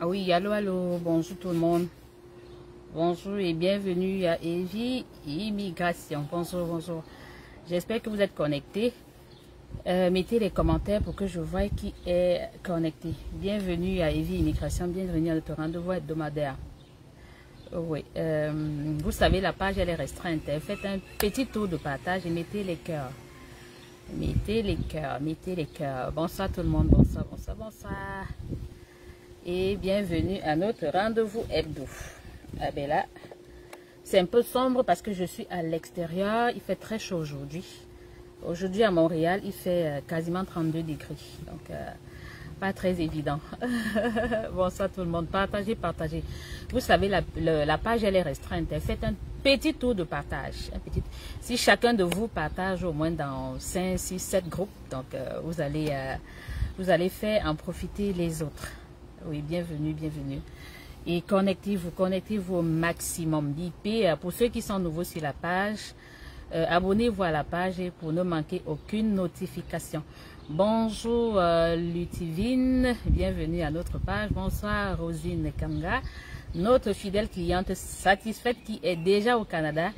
Ah oui, allô, allô, bonjour tout le monde. Bonjour et bienvenue à Evie Immigration. Bonjour, bonjour. J'espère que vous êtes connectés. Mettez les commentaires pour que je voie qui est connecté. Bienvenue à Evie Immigration, bienvenue à notre rendez-vous hebdomadaire. Oui, vous savez, la page elle est restreinte. Faites un petit tour de partage et mettez les cœurs. Mettez les cœurs, mettez les cœurs. Bonsoir tout le monde, bonsoir, bonsoir, bonsoir. Et bienvenue à notre rendez-vous hebdo. Ah ben là, c'est un peu sombre parce que je suis à l'extérieur. Il fait très chaud aujourd'hui. Aujourd'hui à Montréal, il fait quasiment 32 degrés. Donc, pas très évident. Bonsoir tout le monde. Partagez, partagez. Vous savez, la page, elle est restreinte. Faites un petit tour de partage. Si chacun de vous partage au moins dans 5, 6, 7 groupes, donc vous allez faire en profiter les autres. Oui, bienvenue, bienvenue. Et connectez-vous au maximum d'IP. Pour ceux qui sont nouveaux sur la page, abonnez-vous à la page et pour ne manquer aucune notification. Bonjour Lutivine, bienvenue à notre page. Bonsoir Rosine Kanga, notre fidèle cliente satisfaite qui est déjà au Canada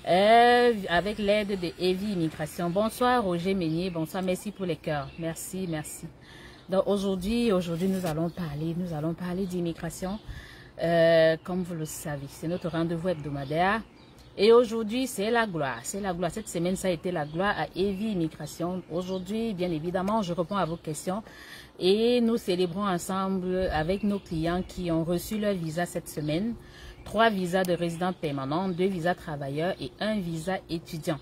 avec l'aide de Evie Immigration. Bonsoir Roger Meunier, bonsoir, merci pour les cœurs. Merci, merci. Donc aujourd'hui nous allons parler d'immigration. Comme vous le savez, c'est notre rendez-vous hebdomadaire. Et aujourd'hui, c'est la gloire. C'est la gloire. Cette semaine, ça a été la gloire à Evie Immigration. Aujourd'hui, bien évidemment, je réponds à vos questions. Et nous célébrons ensemble avec nos clients qui ont reçu leur visa cette semaine. 3 visas de résidents permanents, 2 visas travailleurs et 1 visa étudiant.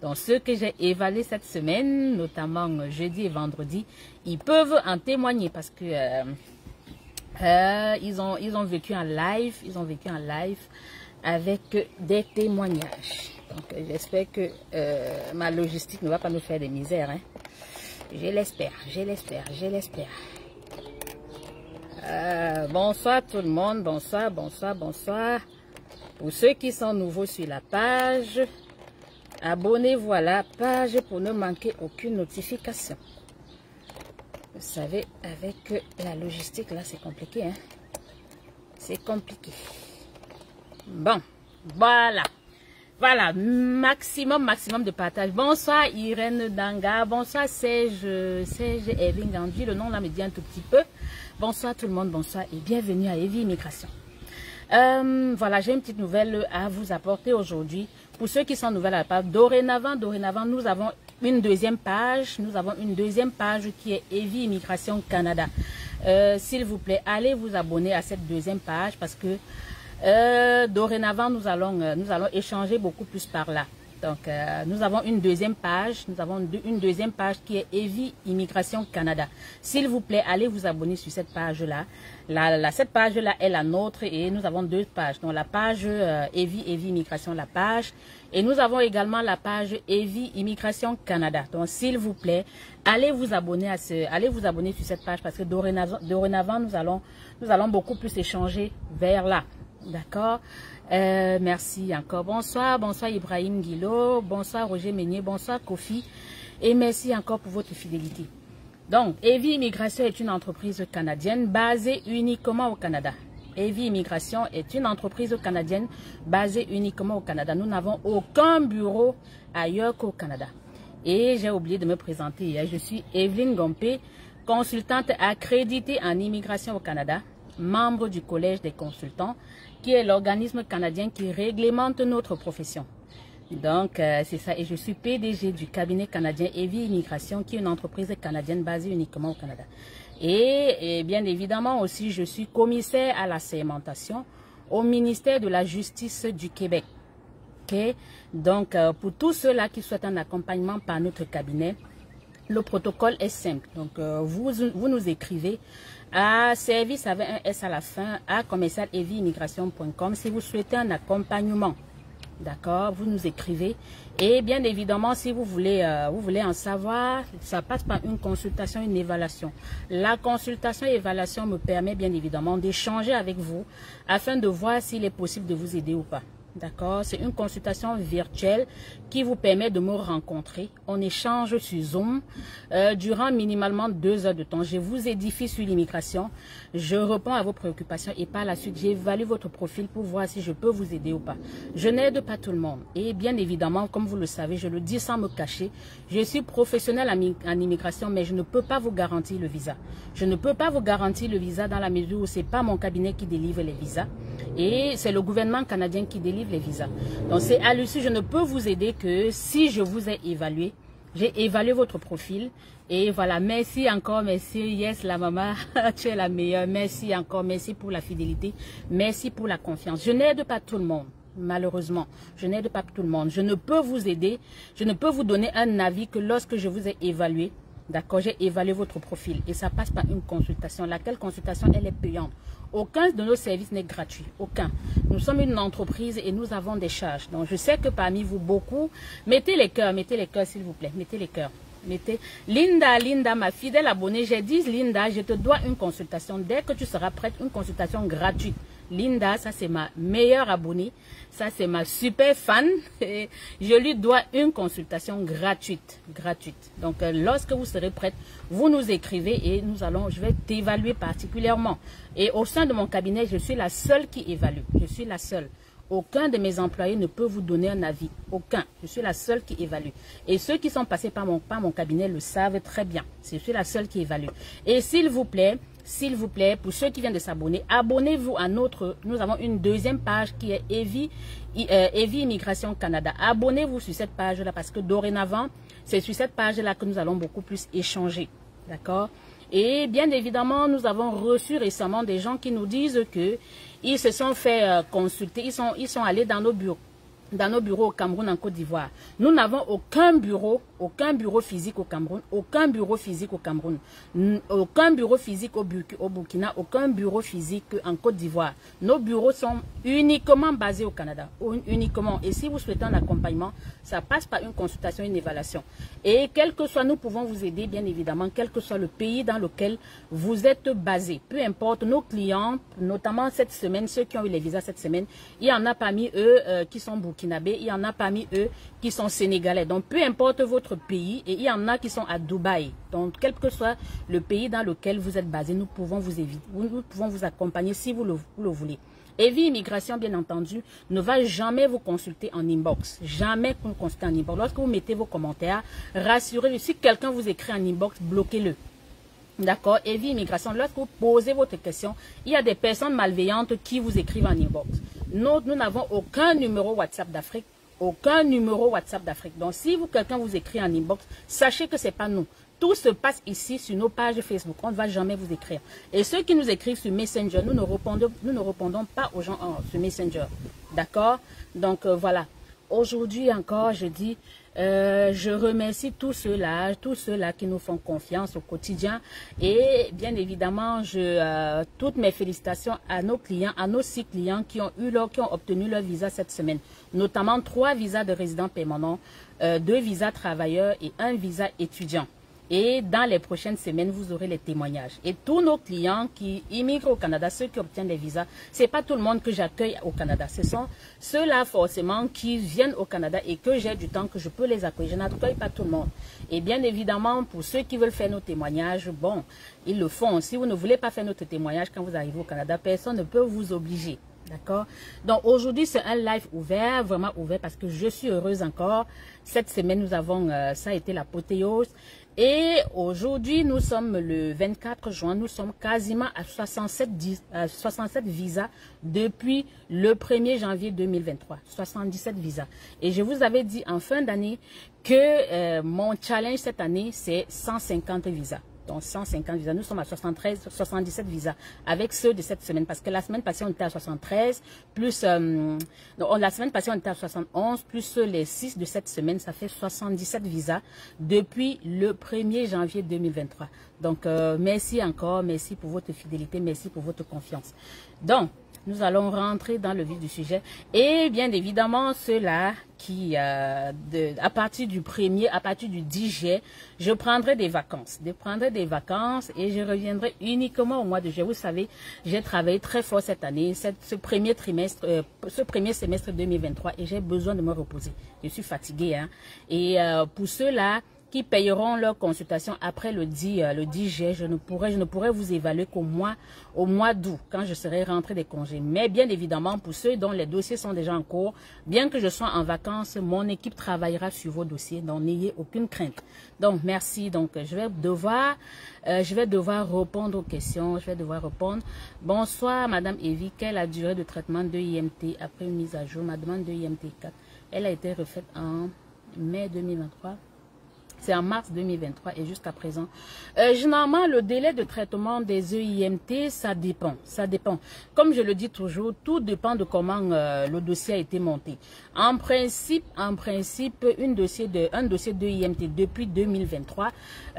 Donc, ceux que j'ai évalués cette semaine, notamment jeudi et vendredi, ils peuvent en témoigner parce que ils ont vécu en live. Ils ont vécu en live avec des témoignages. Donc, j'espère que ma logistique ne va pas nous faire des misères. Hein. Je l'espère, je l'espère, je l'espère. Bonsoir tout le monde, bonsoir, bonsoir, bonsoir. Pour ceux qui sont nouveaux sur la page, abonnez-vous à la page pour ne manquer aucune notification. Vous savez, avec la logistique, là, c'est compliqué. Hein? C'est compliqué. Bon, voilà. Voilà, maximum de partage. Bonsoir Irène Danga, bonsoir Serge Erling Gandhi, le nom là me dit un tout petit peu. Bonsoir tout le monde, bonsoir et bienvenue à Evie Immigration. Voilà, j'ai une petite nouvelle à vous apporter aujourd'hui. Pour ceux qui sont nouvelles à la page, dorénavant, nous avons une deuxième page. Nous avons une deuxième page qui est Evie Immigration Canada. S'il vous plaît, allez vous abonner à cette deuxième page parce que dorénavant, nous allons échanger beaucoup plus par là. Donc, nous avons une deuxième page. Nous avons une deuxième page qui est Evie Immigration Canada. S'il vous plaît, allez vous abonner sur cette page-là. Cette page-là est la nôtre et nous avons 2 pages. Donc, la page Evie Immigration, la page. Et nous avons également la page Evie Immigration Canada. Donc, s'il vous plaît, allez vous abonner sur cette page parce que dorénavant, nous allons beaucoup plus échanger vers là. D'accord. Merci encore. Bonsoir, bonsoir Ibrahim Guilo, bonsoir Roger Meunier, bonsoir Kofi. Et merci encore pour votre fidélité. Donc, Evie Immigration est une entreprise canadienne basée uniquement au Canada. Evie Immigration est une entreprise canadienne basée uniquement au Canada. Nous n'avons aucun bureau ailleurs qu'au Canada. Et j'ai oublié de me présenter. Je suis Evelyne Gompé, consultante accréditée en immigration au Canada, membre du Collège des consultants, qui est l'organisme canadien qui réglemente notre profession. Donc, c'est ça. Et je suis PDG du cabinet canadien Evie Immigration, qui est une entreprise canadienne basée uniquement au Canada. Et bien évidemment aussi, je suis commissaire à la sermentation au ministère de la Justice du Québec. Okay? Donc, pour tous ceux-là qui souhaitent un accompagnement par notre cabinet, le protocole est simple. Donc, vous nous écrivez à service avec un S à la fin à commercial-evieimmigration.com si vous souhaitez un accompagnement. D'accord, vous nous écrivez. Et bien évidemment, si vous voulez en savoir, ça passe par une consultation, une évaluation. La consultation et évaluation me permet bien évidemment d'échanger avec vous afin de voir s'il est possible de vous aider ou pas. D'accord, c'est une consultation virtuelle qui vous permet de me rencontrer. On échange sur Zoom durant minimalement 2 heures de temps. Je vous édifie sur l'immigration. Je réponds à vos préoccupations et par la suite, j'évalue votre profil pour voir si je peux vous aider ou pas. Je n'aide pas tout le monde. Et bien évidemment, comme vous le savez, je le dis sans me cacher, je suis professionnel en immigration, mais je ne peux pas vous garantir le visa. Je ne peux pas vous garantir le visa dans la mesure où ce n'est pas mon cabinet qui délivre les visas. Et c'est le gouvernement canadien qui délivre les visas. Donc c'est à l'issue, je ne peux vous aider que si je vous ai évalué. J'ai évalué votre profil. Et voilà, merci encore, merci. Yes, la maman, tu es la meilleure. Merci encore, merci pour la fidélité. Merci pour la confiance. Je n'aide pas tout le monde. Malheureusement, je n'aide pas tout le monde. Je ne peux vous aider. Je ne peux vous donner un avis que lorsque je vous ai évalué. D'accord, j'ai évalué votre profil et ça passe par une consultation. Laquelle consultation, elle est payante. Aucun de nos services n'est gratuit. Aucun. Nous sommes une entreprise et nous avons des charges. Donc, je sais que parmi vous, beaucoup, mettez les cœurs s'il vous plaît. Mettez les cœurs. Mettez. Linda, ma fidèle abonnée, j'ai dit, Linda, je te dois une consultation. Dès que tu seras prête, une consultation gratuite. Linda, ça c'est ma meilleure abonnée, ça c'est ma super fan. Et je lui dois une consultation gratuite. Donc lorsque vous serez prête, vous nous écrivez et je vais t'évaluer particulièrement. Et au sein de mon cabinet, je suis la seule qui évalue. Je suis la seule. Aucun de mes employés ne peut vous donner un avis. Aucun. Je suis la seule qui évalue. Et ceux qui sont passés par mon cabinet le savent très bien. Je suis la seule qui évalue. Et s'il vous plaît, pour ceux qui viennent de s'abonner, abonnez-vous à notre... Nous avons une deuxième page qui est Evie Immigration Canada. Abonnez-vous sur cette page-là parce que dorénavant, c'est sur cette page-là que nous allons beaucoup plus échanger. D'accord? Et bien évidemment, nous avons reçu récemment des gens qui nous disent que ils se sont fait consulter, ils sont allés dans nos bureaux au Cameroun, en Côte d'Ivoire. Nous n'avons aucun bureau physique au Cameroun, aucun bureau physique au Burkina, aucun bureau physique en Côte d'Ivoire. Nos bureaux sont uniquement basés au Canada, uniquement. Et si vous souhaitez un accompagnement, ça passe par une consultation, une évaluation. Et quel que soit, nous pouvons vous aider, bien évidemment, quel que soit le pays dans lequel vous êtes basé. Peu importe, nos clients, notamment cette semaine, ceux qui ont eu les visas cette semaine, il y en a parmi eux qui sont burkinabés, il y en a parmi eux qui sont sénégalais. Donc, peu importe votre pays, et il y en a qui sont à Dubaï. Donc, quel que soit le pays dans lequel vous êtes basé, nous pouvons vous éviter, nous pouvons vous accompagner si vous le voulez. Evie Immigration, bien entendu, ne va jamais vous consulter en inbox. Jamais vous consulter en inbox. Lorsque vous mettez vos commentaires, rassurez-vous, si quelqu'un vous écrit en inbox, bloquez-le. D'accord? Evie Immigration, lorsque vous posez votre question, il y a des personnes malveillantes qui vous écrivent en inbox. Nous n'avons aucun numéro WhatsApp d'Afrique. Aucun numéro WhatsApp d'Afrique. Donc, si quelqu'un vous écrit en inbox, sachez que ce n'est pas nous. Tout se passe ici sur nos pages Facebook. On ne va jamais vous écrire. Et ceux qui nous écrivent sur Messenger, nous ne répondons pas aux gens sur Messenger. D'accord? Donc, voilà. Aujourd'hui encore, je dis, je remercie tous ceux-là qui nous font confiance au quotidien. Et bien évidemment, toutes mes félicitations à nos clients, à nos 6 clients qui ont obtenu leur visa cette semaine. Notamment 3 visas de résidents permanents, 2 visas travailleurs et 1 visa étudiant. Et dans les prochaines semaines, vous aurez les témoignages. Et tous nos clients qui immigrent au Canada, ceux qui obtiennent les visas, c'est pas tout le monde que j'accueille au Canada. Ce sont ceux-là forcément qui viennent au Canada et que j'ai du temps que je peux les accueillir. Je n'accueille pas tout le monde. Et bien évidemment, pour ceux qui veulent faire nos témoignages, bon, ils le font. Si vous ne voulez pas faire notre témoignage quand vous arrivez au Canada, personne ne peut vous obliger. D'accord? Donc aujourd'hui, c'est un live ouvert, vraiment ouvert, parce que je suis heureuse encore. Cette semaine, nous avons, ça a été l'apothéose. Et aujourd'hui, nous sommes le 24 juin, nous sommes quasiment à 67 visas depuis le 1er janvier 2023. 77 visas. Et je vous avais dit en fin d'année que mon challenge cette année, c'est 150 visas. Donc 150 visas. Nous sommes à 77 visas avec ceux de cette semaine. Parce que la semaine passée, on était à 73, plus la semaine passée, on était à 71, plus les 6 de cette semaine, ça fait 77 visas depuis le 1er janvier 2023. Donc, merci encore, merci pour votre fidélité, merci pour votre confiance. Donc, nous allons rentrer dans le vif du sujet. Et bien évidemment, ceux-là qui, à partir du 10 juillet, je prendrai des vacances. Je prendrai des vacances et je reviendrai uniquement au mois de juillet. Vous savez, j'ai travaillé très fort cette année, ce premier semestre 2023 et j'ai besoin de me reposer. Je suis fatiguée, hein. Et pour ceux-là qui payeront leur consultation après le 10 juillet, je ne pourrai vous évaluer qu'au mois d'août, quand je serai rentrée des congés. Mais bien évidemment, pour ceux dont les dossiers sont déjà en cours, bien que je sois en vacances, mon équipe travaillera sur vos dossiers, donc n'ayez aucune crainte. Donc, merci. Donc, je vais devoir répondre aux questions. Je vais devoir répondre. Bonsoir, Madame Evie. Quelle est la durée de traitement de IMT après une mise à jour? Ma demande de IMT 4, elle a été refaite en mai 2023. C'est en mars 2023 et jusqu'à présent. Généralement, le délai de traitement des EIMT, ça dépend. Ça dépend. Comme je le dis toujours, tout dépend de comment le dossier a été monté. En principe, un dossier de IMT depuis 2023,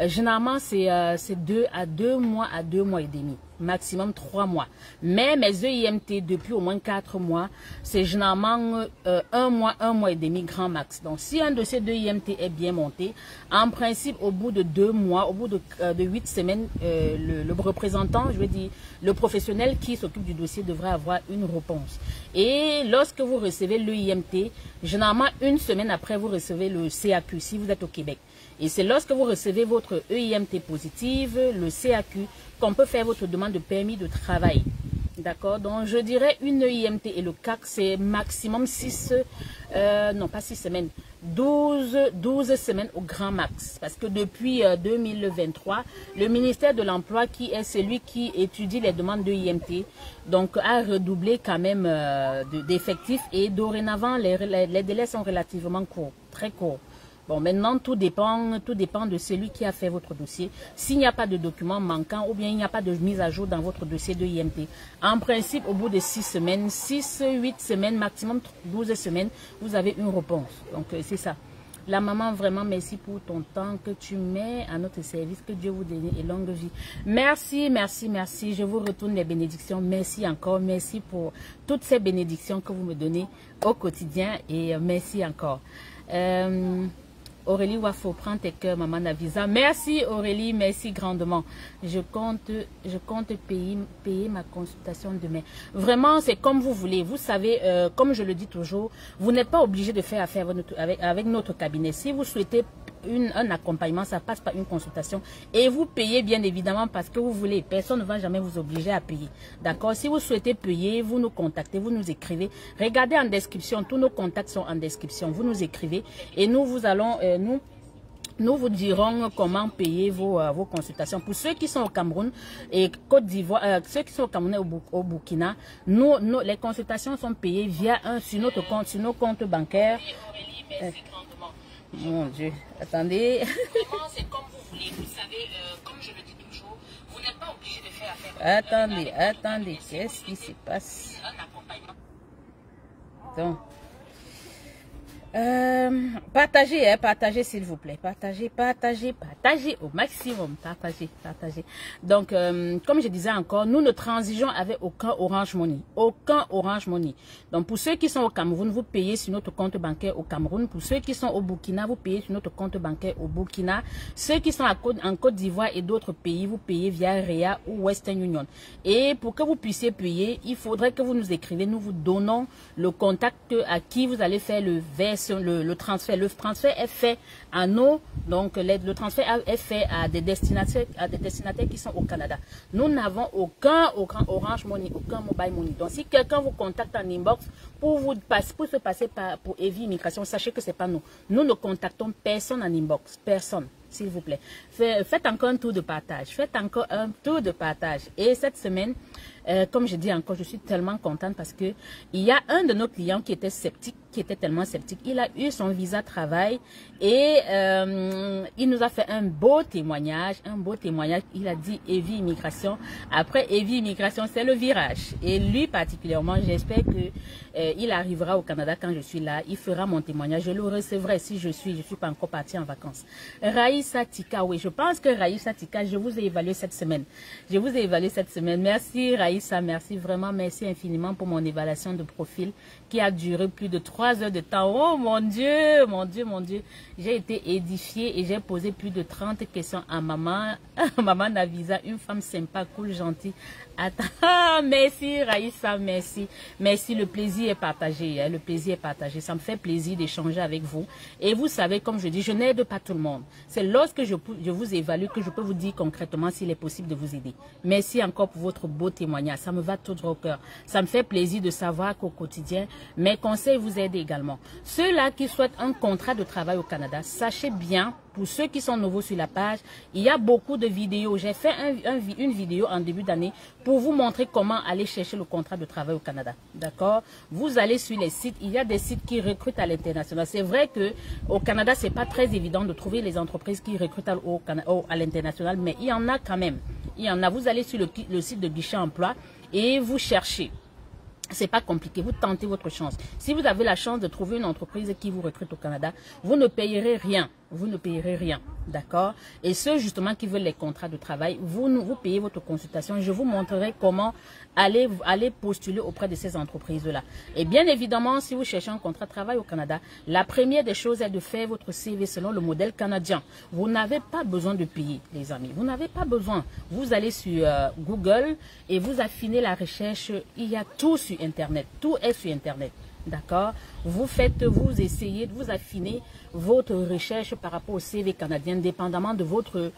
généralement, c'est 2 mois à 2 mois et demi. Maximum 3 mois. Mais mes EIMT depuis au moins 4 mois, c'est généralement 1 mois et demi grand max. Donc si un dossier de IMT est bien monté, en principe au bout de 2 mois, au bout de 8 semaines, le représentant, je veux dire le professionnel qui s'occupe du dossier devrait avoir une réponse. Et lorsque vous recevez l'EIMT, généralement une semaine après vous recevez le CAQ si vous êtes au Québec. Et c'est lorsque vous recevez votre EIMT positive, le CAQ, qu'on peut faire votre demande de permis de travail. D'accord? Donc, je dirais une EIMT et le CAC, c'est maximum 12 semaines au grand max. Parce que depuis 2023, le ministère de l'Emploi, qui est celui qui étudie les demandes de IMT, donc a redoublé quand même d'effectifs et dorénavant, les délais sont relativement courts, très courts. Bon, maintenant, tout dépend de celui qui a fait votre dossier. S'il n'y a pas de documents manquants ou bien il n'y a pas de mise à jour dans votre dossier de IMT, en principe, au bout de 6 semaines, 8 semaines, maximum 12 semaines, vous avez une réponse. Donc, c'est ça. La maman, vraiment, merci pour ton temps que tu mets à notre service. Que Dieu vous donne et longue vie. Merci, merci, merci. Je vous retourne les bénédictions. Merci encore. Merci pour toutes ces bénédictions que vous me donnez au quotidien et merci encore. Aurélie Wafo, prends tes cœurs, maman Navisa. Merci Aurélie, merci grandement. Je compte payer ma consultation demain. Vraiment, c'est comme vous voulez. Vous savez, comme je le dis toujours, vous n'êtes pas obligé de faire affaire avec notre cabinet. Si vous souhaitez un accompagnement, ça passe par une consultation. Et vous payez bien évidemment parce que vous voulez. Personne ne va jamais vous obliger à payer. D'accord? Si vous souhaitez payer, vous nous contactez, vous nous écrivez. Regardez en description, tous nos contacts sont en description. Vous nous écrivez et nous vous allons... Nous vous dirons comment payer vos consultations. Pour ceux qui sont au Cameroun et Côte d'Ivoire, ceux qui sont au Cameroun et au Burkina, les consultations sont payées via sur notre compte, sur nos comptes bancaires. Mon Dieu, attendez. C'est comme vous voulez, vous savez, comme je le dis toujours, vous n'êtes pas obligé de faire affaire. Attendez, qu'est-ce qui se passe? Donc. Partagez s'il vous plaît, partagez au maximum, partagez. Donc comme je disais encore, nous ne transigeons avec aucun Orange Money, donc pour ceux qui sont au Cameroun, vous payez sur notre compte bancaire au Cameroun. Pour ceux qui sont au Burkina, vous payez sur notre compte bancaire au Burkina. Ceux qui sont en Côte d'Ivoire et d'autres pays, vous payez via REA ou Western Union. Et pour que vous puissiez payer, il faudrait que vous nous écrivez, nous vous donnons le contact à qui vous allez faire le transfert. Le transfert est fait à nous, donc le transfert est fait à des destinataires qui sont au Canada. Nous n'avons aucun Orange Money, aucun Mobile Money. Donc si quelqu'un vous contacte en inbox pour se passer pour Evie Immigration, sachez que c'est pas nous. Nous ne contactons personne en inbox, personne. S'il vous plaît, faites encore un tour de partage. Et cette semaine, comme je dis encore, je suis tellement contente parce que il y a un de nos clients qui était sceptique. qui était tellement sceptique. Il a eu son visa travail et il nous a fait un beau témoignage, Il a dit Evie Immigration. Après Evie Immigration, c'est le virage. Et lui particulièrement, j'espère que il arrivera au Canada quand je suis là. Il fera mon témoignage. Je le recevrai si je suis pas encore partie en vacances. Raïssa Tika, oui, je pense que Raïssa Tika, je vous ai évalué cette semaine. Merci Raïssa, merci vraiment, merci infiniment pour mon évaluation de profil qui a duré plus de 3 heures de temps. Oh mon Dieu, mon Dieu, mon Dieu. J'ai été édifiée et j'ai posé plus de 30 questions à maman. Maman Navisa, une femme sympa, cool, gentille. Attends, merci Raïssa, merci. Merci, le plaisir est partagé. Le plaisir est partagé. Ça me fait plaisir d'échanger avec vous. Et vous savez, comme je dis, je n'aide pas tout le monde. C'est lorsque je vous évalue que je peux vous dire concrètement s'il est possible de vous aider. Merci encore pour votre beau témoignage. Ça me va tout droit au cœur. Ça me fait plaisir de savoir qu'au quotidien, mes conseils vous aident également. Ceux-là qui souhaitent un contrat de travail au Canada, sachez bien, pour ceux qui sont nouveaux sur la page, il y a beaucoup de vidéos. J'ai fait une vidéo en début d'année pour vous montrer comment aller chercher le contrat de travail au Canada. D'accord? Vous allez sur les sites. Il y a des sites qui recrutent à l'international. C'est vrai que au Canada, c'est pas très évident de trouver les entreprises qui recrutent à l'international, mais il y en a quand même. Il y en a. Vous allez sur le site de Guichet Emploi et vous cherchez. C'est pas compliqué, vous tentez votre chance. Si vous avez la chance de trouver une entreprise qui vous recrute au Canada, vous ne payerez rien. Vous ne payerez rien, d'accord? Et ceux justement qui veulent les contrats de travail, vous payez votre consultation. Je vous montrerai comment aller postuler auprès de ces entreprises-là. Et bien évidemment, si vous cherchez un contrat de travail au Canada, la première des choses est de faire votre CV selon le modèle canadien. Vous n'avez pas besoin de payer, les amis. Vous n'avez pas besoin. Vous allez sur Google et vous affinez la recherche. Il y a tout sur Internet. Tout est sur Internet. D'accord? Vous essayez de vous affiner votre recherche par rapport au CV canadien, dépendamment de votre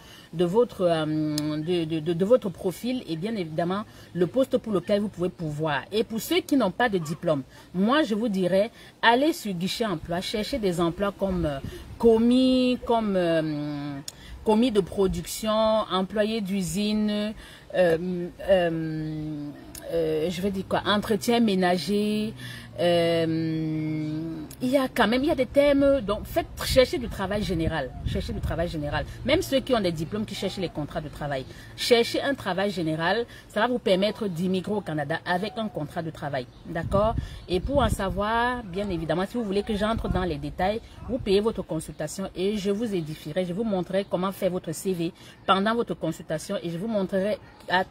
profil et bien évidemment le poste pour lequel vous pouvez pourvoir. Et pour ceux qui n'ont pas de diplôme, moi je vous dirais, allez sur Guichet Emploi, cherchez des emplois comme commis, commis de production, employé d'usine, je vais dire quoi, entretien ménager. Il y a des thèmes, donc cherchez du travail général, même ceux qui ont des diplômes qui cherchent les contrats de travail, cherchez un travail général, ça va vous permettre d'immigrer au Canada avec un contrat de travail, d'accord? Et pour en savoir, bien évidemment, si vous voulez que j'entre dans les détails, vous payez votre consultation et je vous édifierai, je vous montrerai comment faire votre CV pendant votre consultation et je vous montrerai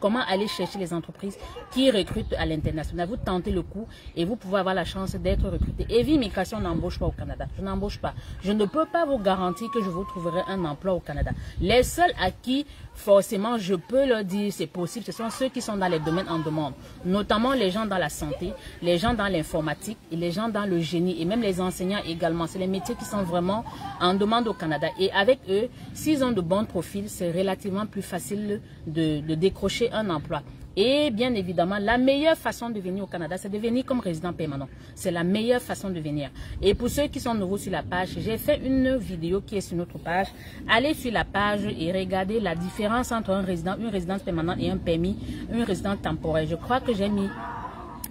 comment aller chercher les entreprises qui recrutent à l'international. Vous tentez le coup et vous pouvez avoir la chance d'être recruté. Evie Immigration n'embauche pas au Canada. Je n'embauche pas. Je ne peux pas vous garantir que je vous trouverai un emploi au Canada. Les seuls à qui, forcément, je peux leur dire c'est possible, ce sont ceux qui sont dans les domaines en demande. Notamment les gens dans la santé, les gens dans l'informatique et les gens dans le génie et même les enseignants également. C'est les métiers qui sont vraiment en demande au Canada. Et avec eux, s'ils ont de bons profils, c'est relativement plus facile de décrocher un emploi. Et bien évidemment, la meilleure façon de venir au Canada, c'est de venir comme résident permanent. C'est la meilleure façon de venir. Et pour ceux qui sont nouveaux sur la page, j'ai fait une vidéo qui est sur notre page. Allez sur la page et regardez la différence entre une résidence permanente et un permis, une résidence temporaire. Je crois que j'ai mis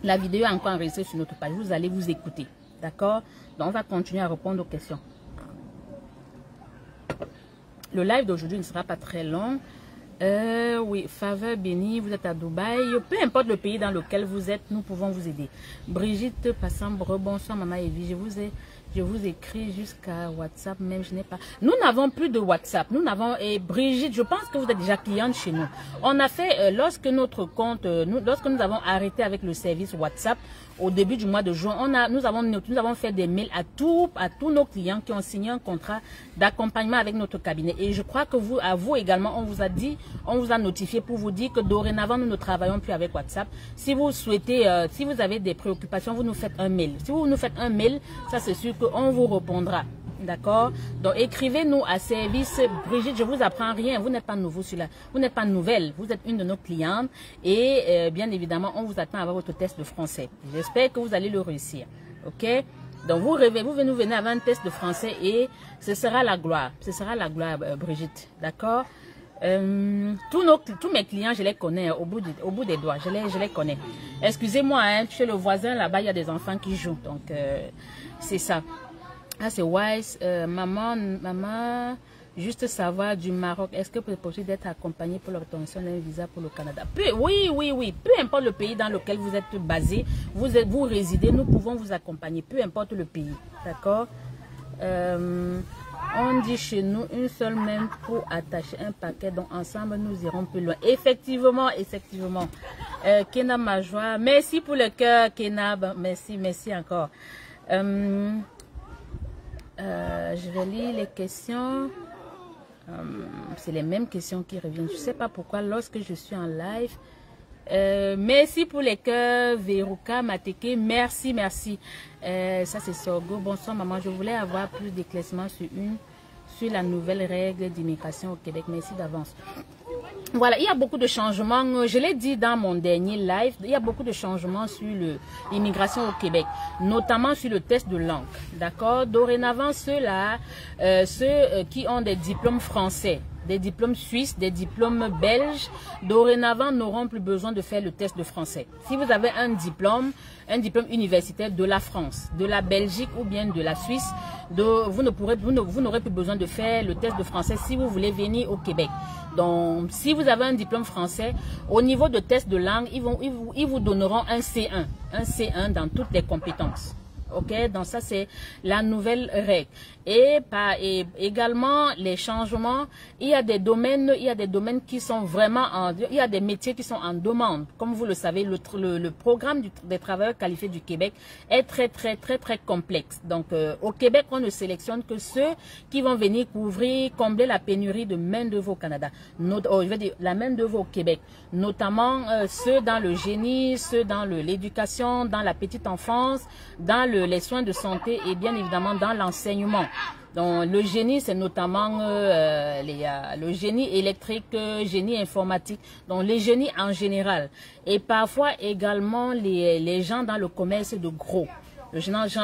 la vidéo encore enregistrée sur notre page. Vous allez vous écouter. D'accord? Donc, on va continuer à répondre aux questions. Le live d'aujourd'hui ne sera pas très long. Oui, faveur bénie, vous êtes à Dubaï. Peu importe le pays dans lequel vous êtes, nous pouvons vous aider. Brigitte Passambre, bonsoir maman Evie, je vous écris jusqu'à WhatsApp, même je n'ai pas. Nous n'avons plus de WhatsApp. Nous n'avons, et Brigitte, je pense que vous êtes déjà cliente chez nous. On a fait, lorsque notre compte, lorsque nous avons arrêté avec le service WhatsApp, au début du mois de juin, nous avons fait des mails à tous nos clients qui ont signé un contrat d'accompagnement avec notre cabinet. Et je crois que à vous également, on vous a notifié pour vous dire que dorénavant, nous ne travaillons plus avec WhatsApp. Si vous souhaitez, si vous avez des préoccupations, vous nous faites un mail. Si vous nous faites un mail, ça c'est sûr qu'on vous répondra. D'accord? Donc écrivez-nous à service. Brigitte, je vous apprends rien. Vous n'êtes pas nouveau sur vous n'êtes pas nouvelle. Vous êtes une de nos clientes. Et bien évidemment, on vous attend à avoir votre test de français. J'espère que vous allez le réussir. Ok? Donc vous venez avoir un test de français et ce sera la gloire. Ce sera la gloire, Brigitte. D'accord? Tous mes clients, je les connais au bout des doigts, je les connais. Excusez-moi, hein, chez le voisin, là-bas, il y a des enfants qui jouent. Donc, c'est ça. Ah, c'est Wise. Maman, juste savoir du Maroc, est-ce que c'est possible d'être accompagné pour l'obtention d'un visa pour le Canada? Oui. Peu importe le pays dans lequel vous êtes basé, vous résidez, nous pouvons vous accompagner, peu importe le pays. D'accord? On dit chez nous une seule main pour attacher un paquet, donc ensemble nous irons plus loin. Effectivement. Kena Majoie, merci pour le cœur, Kena, merci encore. Je vais lire les questions. C'est les mêmes questions qui reviennent. Je ne sais pas pourquoi lorsque je suis en live. Merci pour les cœurs, Veruka Mateke, merci. Ça c'est Sorgo. Bonsoir maman, je voulais avoir plus d'éclaircissements sur la nouvelle règle d'immigration au Québec. Merci d'avance. Voilà, il y a beaucoup de changements. Je l'ai dit dans mon dernier live, il y a beaucoup de changements sur l'immigration au Québec, notamment sur le test de langue. D'accord? Dorénavant, ceux qui ont des diplômes français, des diplômes suisses, des diplômes belges, dorénavant n'auront plus besoin de faire le test de français. Si vous avez un diplôme universitaire de la France, de la Belgique ou bien de la Suisse, vous n'aurez plus besoin de faire le test de français si vous voulez venir au Québec. Donc, si vous avez un diplôme français, au niveau de test de langue, ils vous donneront un C1 dans toutes les compétences. Ok, donc ça c'est la nouvelle règle. Et également les changements, il y a des domaines qui sont vraiment il y a des métiers qui sont en demande. Comme vous le savez, le programme des travailleurs qualifiés du Québec est très complexe. Donc au Québec, on ne sélectionne que ceux qui vont venir combler la pénurie de main-d'œuvre au Canada. Je veux dire la main-d'œuvre au Québec, notamment ceux dans le génie, ceux dans l'éducation, dans la petite enfance, dans les soins de santé et bien évidemment dans l'enseignement. Donc le génie, c'est notamment le génie électrique, génie informatique, donc les génies en général. Et parfois également les gens dans le commerce de gros.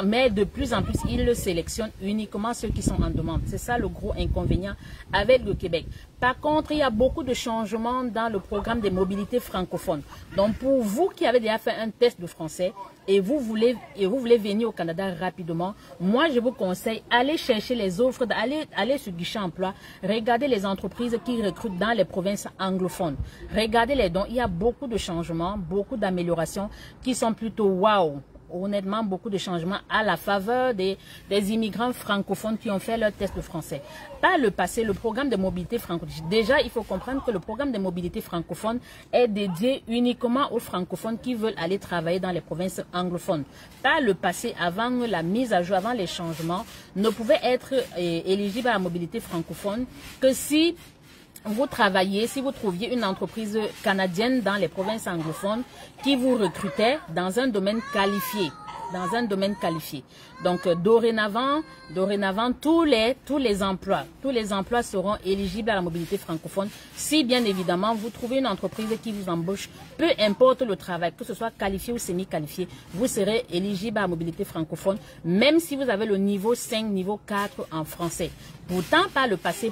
Mais de plus en plus, ils le sélectionnent uniquement ceux qui sont en demande. C'est ça le gros inconvénient avec le Québec. Par contre, il y a beaucoup de changements dans le programme des mobilités francophones. Donc, pour vous qui avez déjà fait un test de français et vous voulez venir au Canada rapidement, moi, je vous conseille, allez chercher les offres, allez sur Guichet Emploi, regardez les entreprises qui recrutent dans les provinces anglophones. Regardez les dons. Il y a beaucoup de changements, beaucoup d'améliorations qui sont plutôt waouh. Honnêtement, beaucoup de changements à la faveur des immigrants francophones qui ont fait leur test de français. Par le passé, le programme de mobilité francophone, déjà, il faut comprendre que le programme de mobilité francophone est dédié uniquement aux francophones qui veulent aller travailler dans les provinces anglophones. Par le passé, avant la mise à jour, avant les changements, ne pouvait être éligible à la mobilité francophone que si vous travaillez, si vous trouviez une entreprise canadienne dans les provinces anglophones qui vous recrutait dans un domaine qualifié. Donc dorénavant tous les emplois seront éligibles à la mobilité francophone si bien évidemment vous trouvez une entreprise qui vous embauche, peu importe le travail, que ce soit qualifié ou semi-qualifié, vous serez éligible à la mobilité francophone même si vous avez le niveau 5, niveau 4 en français. Pourtant, par le passé,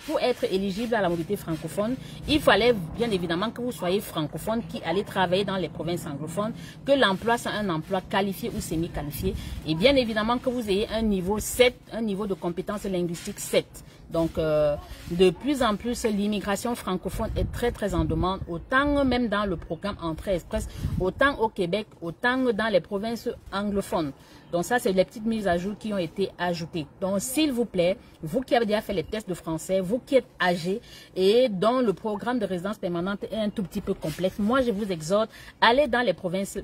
pour être éligible à la mobilité francophone, il fallait bien évidemment que vous soyez francophone qui allez travailler dans les provinces anglophones, que l'emploi soit un emploi qualifié ou semi-qualifié, et bien évidemment que vous ayez un niveau 7, un niveau de compétence linguistique 7. Donc, de plus en plus, l'immigration francophone est très en demande, autant même dans le programme Entrée Express, autant au Québec, autant dans les provinces anglophones. Donc ça, c'est les petites mises à jour qui ont été ajoutées. Donc, s'il vous plaît, vous qui avez déjà fait les tests de français, vous qui êtes âgés et dont le programme de résidence permanente est un tout petit peu complexe, moi, je vous exhorte, allez dans les provinces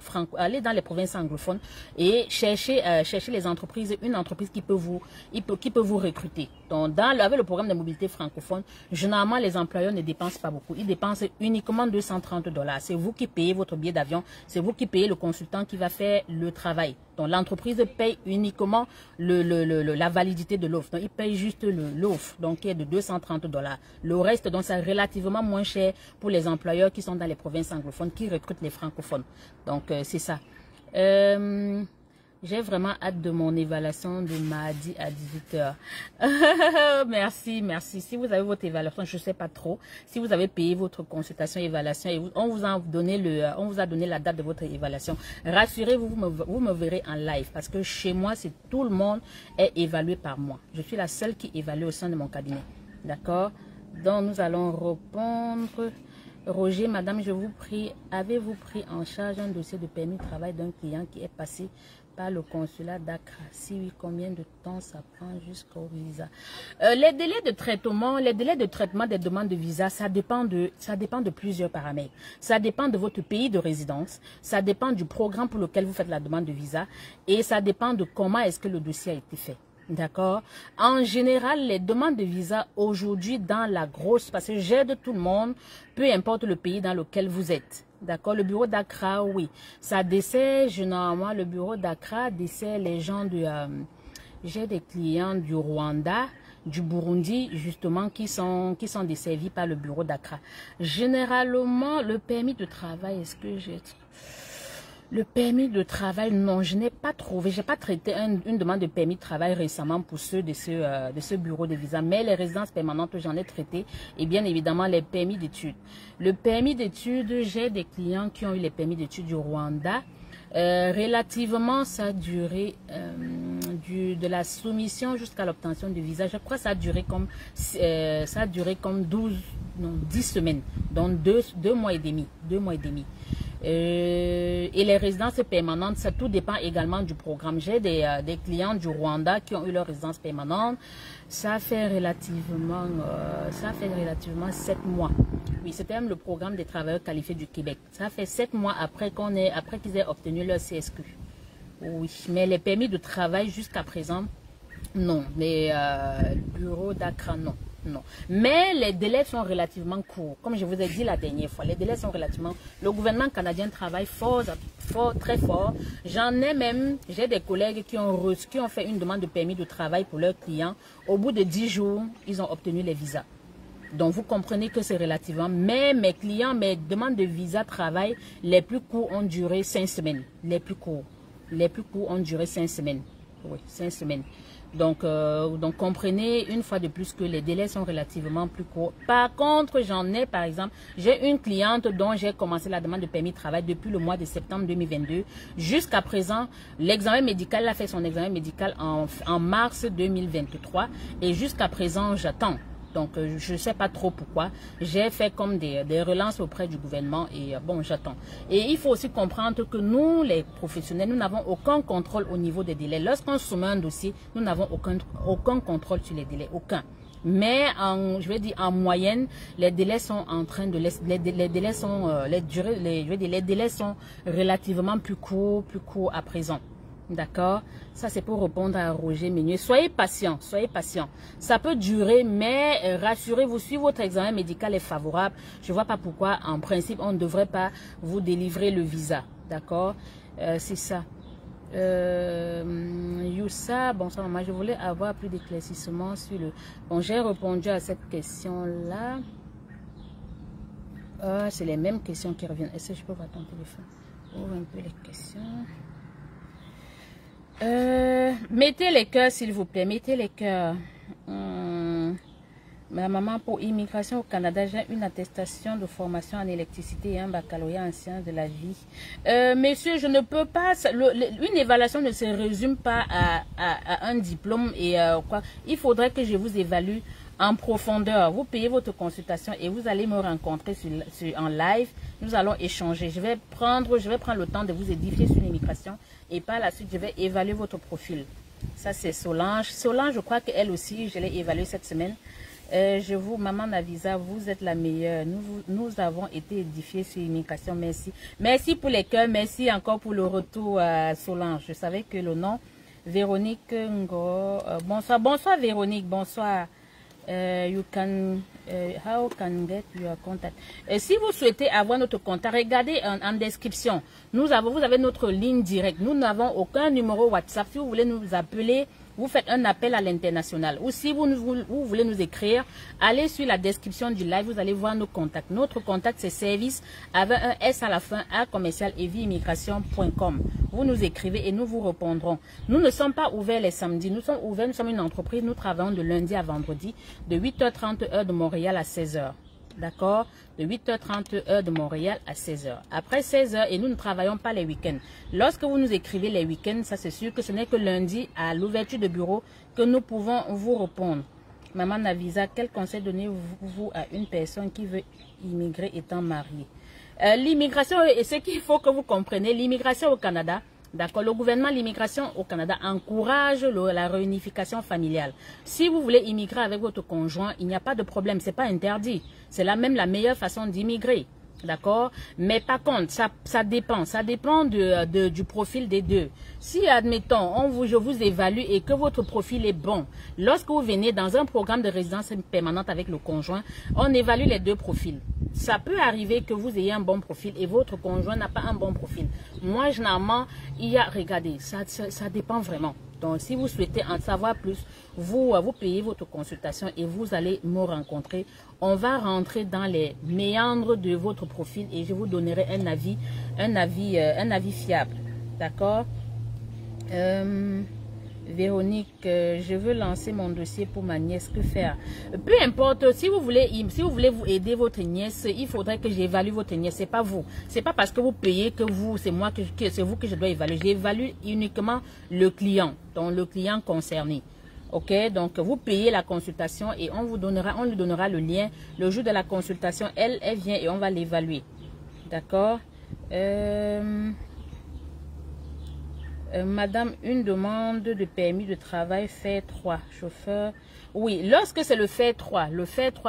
anglophones et cherchez les entreprises, une entreprise qui peut vous recruter. Donc, avec le programme de mobilité francophone, généralement, les employeurs ne dépensent pas beaucoup. Ils dépensent uniquement $230. C'est vous qui payez votre billet d'avion, c'est vous qui payez le consultant qui va faire le travail. Donc, l'entreprise paye uniquement la validité de l'offre. Donc, il paye juste l'offre, donc qui est de $230. Le reste, donc, c'est relativement moins cher pour les employeurs qui sont dans les provinces anglophones, qui recrutent les francophones. Donc, c'est ça. J'ai vraiment hâte de mon évaluation de mardi à 18h. Merci, merci. Si vous avez votre évaluation, je ne sais pas trop. Si vous avez payé votre consultation, évaluation, et on vous a donné la date de votre évaluation, rassurez-vous, vous me verrez en live. Parce que chez moi, tout le monde est évalué par moi. Je suis la seule qui évalue au sein de mon cabinet. D'accord? Donc, nous allons répondre. Roger, madame, je vous prie, avez-vous pris en charge un dossier de permis de travail d'un client qui est passé par le consulat d'Accra? Si oui, combien de temps ça prend jusqu'au visa? Les délais de traitement des demandes de visa, ça dépend de plusieurs paramètres. Ça dépend de votre pays de résidence, ça dépend du programme pour lequel vous faites la demande de visa et ça dépend de comment est-ce que le dossier a été fait. D'accord. En général, les demandes de visa aujourd'hui dans la grosse, parce que j'aide tout le monde, peu importe le pays dans lequel vous êtes. D'accord. Le bureau d'Accra, oui. Ça dessert, généralement, le bureau d'Accra dessert les gens de... j'ai des clients du Rwanda, du Burundi, justement, qui sont desservis par le bureau d'Accra. Généralement, le permis de travail, est-ce que j'ai... Le permis de travail, non, je n'ai pas trouvé, j'ai pas traité une demande de permis de travail récemment pour ceux de ce bureau de visa, mais les résidences permanentes, j'en ai traité et bien évidemment les permis d'études. Le permis d'études, j'ai des clients qui ont eu les permis d'études du Rwanda. Relativement, ça a duré de la soumission jusqu'à l'obtention du visa. Je crois que ça a duré comme 10 semaines, donc deux mois et demi. Et les résidences permanentes, ça tout dépend également du programme. J'ai des clients du Rwanda qui ont eu leur résidence permanente. Ça fait relativement 7 mois. Oui, c'était même le programme des travailleurs qualifiés du Québec. Ça fait 7 mois après qu'ils aient obtenu leur CSQ. Oui, mais les permis de travail jusqu'à présent, non. Les bureaux d'Accra, non. Non. Mais les délais sont relativement courts. Comme je vous ai dit la dernière fois, les délais sont relativement... Le gouvernement canadien travaille très fort. J'ai des collègues qui ont fait une demande de permis de travail pour leurs clients. Au bout de 10 jours, ils ont obtenu les visas. Donc, vous comprenez que c'est relativement... Mais mes demandes de visa travail, les plus courts ont duré 5 semaines. Les plus courts ont duré 5 semaines. Oui, 5 semaines. Donc, comprenez une fois de plus que les délais sont relativement plus courts. Par contre, par exemple, j'ai une cliente dont j'ai commencé la demande de permis de travail depuis le mois de septembre 2022. Jusqu'à présent, l'examen médical, elle a fait son examen médical en mars 2023. Et jusqu'à présent, j'attends. Donc, je ne sais pas trop pourquoi. J'ai fait comme des relances auprès du gouvernement et bon, j'attends. Et il faut aussi comprendre que nous, les professionnels, nous n'avons aucun contrôle au niveau des délais. Lorsqu'on soumet un dossier, nous n'avons aucun contrôle sur les délais, aucun. Mais je vais dire en moyenne, les délais sont en train de les délais sont relativement plus courts à présent. D'accord? Ça, c'est pour répondre à Roger Meunier. Soyez patient, soyez patient. Ça peut durer, mais rassurez-vous, si votre examen médical est favorable, je ne vois pas pourquoi, en principe, on ne devrait pas vous délivrer le visa. D'accord? C'est ça. Youssa, bonsoir maman, je voulais avoir plus d'éclaircissement sur le... Bon, j'ai répondu à cette question-là. C'est les mêmes questions qui reviennent. Est-ce que je peux voir ton téléphone? Ouvre un peu les questions. Mettez les cœurs s'il vous plaît, mettez les cœurs. Ma maman, pour immigration au Canada, j'ai une attestation de formation en électricité et un baccalauréat en sciences de la vie. Messieurs, je ne peux pas... une évaluation ne se résume pas à un diplôme et quoi. Il faudrait que je vous évalue en profondeur. Vous payez votre consultation et vous allez me rencontrer en live. Nous allons échanger. Je vais prendre le temps de vous édifier sur l'immigration et par la suite, je vais évaluer votre profil. Ça, c'est Solange. Solange, je crois qu'elle aussi, je l'ai évaluée cette semaine. Maman Navisa, vous êtes la meilleure. Nous avons été édifiés sur l'immigration. Merci. Merci pour les cœurs. Merci encore pour le retour, Solange. Je savais que le nom, Véronique Ngo. Bonsoir. Bonsoir, Véronique. Bonsoir. How can get your contact? Si vous souhaitez avoir notre contact, regardez en description. Vous avez notre ligne directe. Nous n'avons aucun numéro WhatsApp. Si vous voulez nous appeler, vous faites un appel à l'international. Ou si vous voulez nous écrire, allez sur la description du live, vous allez voir nos contacts. Notre contact, c'est service avec un S à la fin, @commercial-eviimmigration.com. Vous nous écrivez et nous vous répondrons. Nous ne sommes pas ouverts les samedis. Nous sommes ouverts, nous sommes une entreprise, nous travaillons de lundi à vendredi, de 8h30 heure de Montréal à 16h. D'accord? De 8h30 heure de Montréal à 16h. Après 16h, et nous ne travaillons pas les week-ends. Lorsque vous nous écrivez les week-ends, ça c'est sûr que ce n'est que lundi à l'ouverture de bureau que nous pouvons vous répondre. Maman Navisa, quel conseil donnez-vous à une personne qui veut immigrer étant mariée? L'immigration, et ce qu'il faut que vous compreniez, l'immigration au Canada, d'accord, le gouvernement, l'immigration au Canada encourage la réunification familiale. Si vous voulez immigrer avec votre conjoint, il n'y a pas de problème, c'est pas interdit. C'est la meilleure façon d'immigrer. D'accord? Mais par contre, ça dépend du profil des deux. Si, admettons, je vous évalue et que votre profil est bon, lorsque vous venez dans un programme de résidence permanente avec le conjoint, on évalue les deux profils. Ça peut arriver que vous ayez un bon profil et votre conjoint n'a pas un bon profil. Moi, généralement, regardez, ça dépend vraiment. Donc, si vous souhaitez en savoir plus, vous payez votre consultation et vous allez me rencontrer. On va rentrer dans les méandres de votre profil et je vous donnerai un avis fiable. D'accord? Véronique, je veux lancer mon dossier pour ma nièce. Que faire? Peu importe, si vous voulez vous aider votre nièce, il faudrait que j'évalue votre nièce. C'est pas vous. C'est pas parce que vous payez que c'est vous que je dois évaluer. J'évalue uniquement le client, donc le client concerné. Ok, donc vous payez la consultation et on lui donnera le lien. Le jour de la consultation, elle vient et on va l'évaluer. D'accord? Madame, une demande de permis de travail fait 3 chauffeur. Oui, lorsque c'est le fait 3,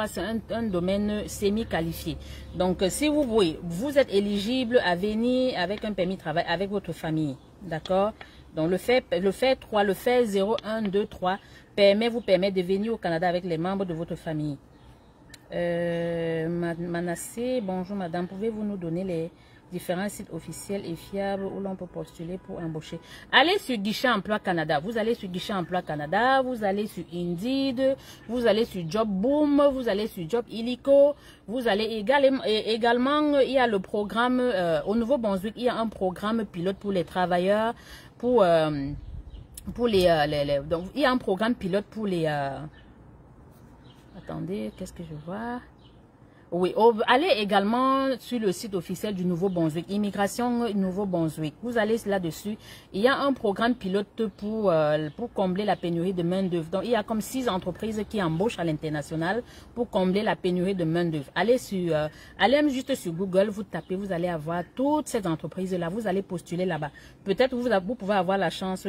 c'est un domaine semi-qualifié. Donc, si vous êtes éligible à venir avec un permis de travail avec votre famille. D'accord? Donc, le fait 3, le fait 0, 1, 2, 3 vous permet de venir au Canada avec les membres de votre famille. Manassé, bonjour madame, pouvez-vous nous donner les différents sites officiels et fiables où l'on peut postuler pour embaucher? Allez sur Guichet Emploi Canada. Vous allez sur Guichet Emploi Canada, vous allez sur Indeed, vous allez sur Job Boom, vous allez sur Job Illico, vous allez également, il y a le programme, au Nouveau-Brunswick, il y a un programme pilote pour les travailleurs, donc il y a un programme pilote pour les... attendez, qu'est-ce que je vois? Oui, allez également sur le site officiel du Nouveau-Brunswick, Immigration Nouveau-Brunswick. Vous allez là-dessus. Il y a un programme pilote pour combler la pénurie de main-d'œuvre. Donc, il y a comme 6 entreprises qui embauchent à l'international pour combler la pénurie de main-d'œuvre. Allez même juste sur Google, vous tapez, vous allez avoir toutes ces entreprises-là. Vous allez postuler là-bas. Peut-être vous pouvez avoir la chance